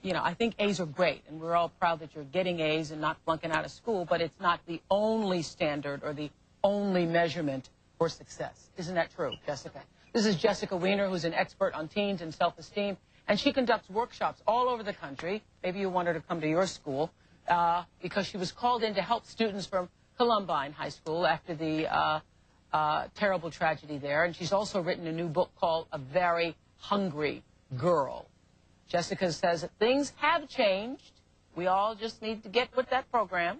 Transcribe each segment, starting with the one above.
you know, I think A's are great, and we're all proud that you're getting A's and not flunking out of school, but it's not the only standard or the only measurement for success. Isn't that true, Jessica? This is Jessica Weiner, who's an expert on teens and self-esteem, and she conducts workshops all over the country. Maybe you want her to come to your school, because she was called in to help students from Columbine High School after the terrible tragedy there. And she's also written a new book called A Very Hungry Girl. Jessica says that things have changed. We all just need to get with that program.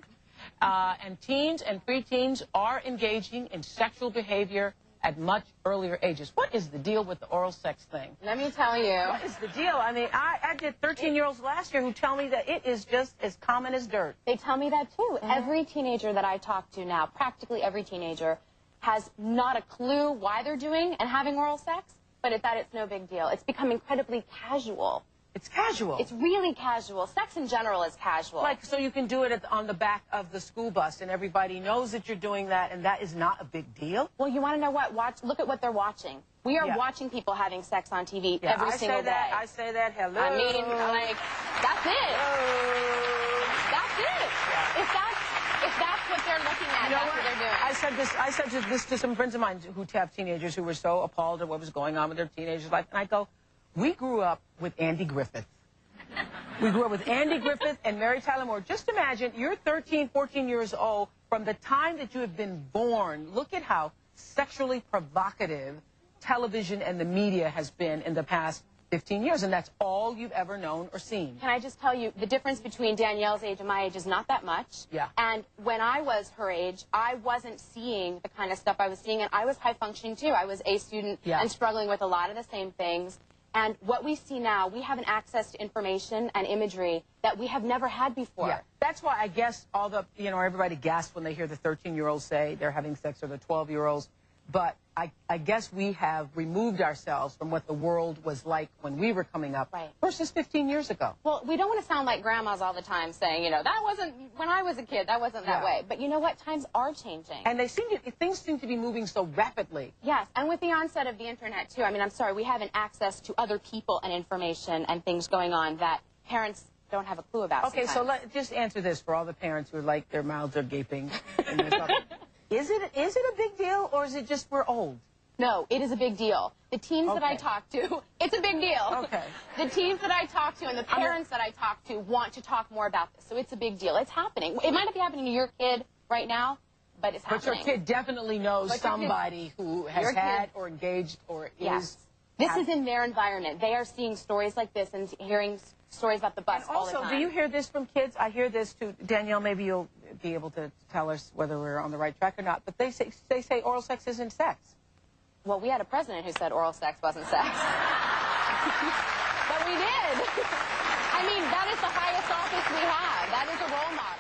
And teens and preteens are engaging in sexual behavior at much earlier ages. What is the deal with the oral sex thing? Let me tell you. What is the deal? I mean, I did 13-year-olds last year who tell me that it is just as common as dirt. They tell me that, too. Every teenager that I talk to now, practically every teenager, has not a clue why they're doing and having oral sex, but that it's no big deal. It's become incredibly casual. It's casual. It's really casual. Sex in general is casual. Like, so you can do it on the back of the school bus, and everybody knows that you're doing that, and that is not a big deal? Well, you want to know what? Look at what they're watching. We are watching people having sex on TV every single day. I say that. Hello. I mean, like, that's it. Hello. That's it. Yeah. If that's what they're looking at, you know that's what they're doing. I said this to some friends of mine who have teenagers who were so appalled at what was going on with their teenagers' life, and I go, we grew up with Andy Griffith. We grew up with Andy Griffith and Mary Tyler Moore. Just imagine, you're 13, 14 years old. From the time that you have been born, look at how sexually provocative television and the media has been in the past 15 years, and that's all you've ever known or seen. Can I just tell you, the difference between Danielle's age and my age is not that much. Yeah. And when I was her age, I wasn't seeing the kind of stuff I was seeing, and I was high-functioning, too. I was a student and struggling with a lot of the same things. And what we see now, we have an access to information and imagery that we have never had before. Yeah. That's why I guess everybody gasps when they hear the 13-year-olds say they're having sex, or the 12-year-olds. But I guess we have removed ourselves from what the world was like when we were coming up versus 15 years ago. Well, we don't want to sound like grandmas all the time saying, you know, that wasn't, when I was a kid, that wasn't that way. But you know what? Times are changing. And things seem to be moving so rapidly. Yes, and with the onset of the internet, too. I mean, I'm sorry, we have an access to other people and information and things going on that parents don't have a clue about sometimes. So just answer this for all the parents who are like, their mouths are gaping. And Is it a big deal, or is it just we're old? No, it is a big deal. The teens that I talk to, it's a big deal. Okay. The teens that I talk to and the parents that I talk to want to talk more about this, so it's a big deal. It's happening. It might not be happening to your kid right now, but it's happening. But your kid definitely knows somebody who has had or engaged or is. This is in their environment. They are seeing stories like this and hearing stories about the bus all the time. Also, do you hear this from kids? I hear this too. Danielle, maybe you'll be able to tell us whether we're on the right track or not. But they say oral sex isn't sex. Well, we had a president who said oral sex wasn't sex. But we did. I mean, that is the highest office we have. That is a role model.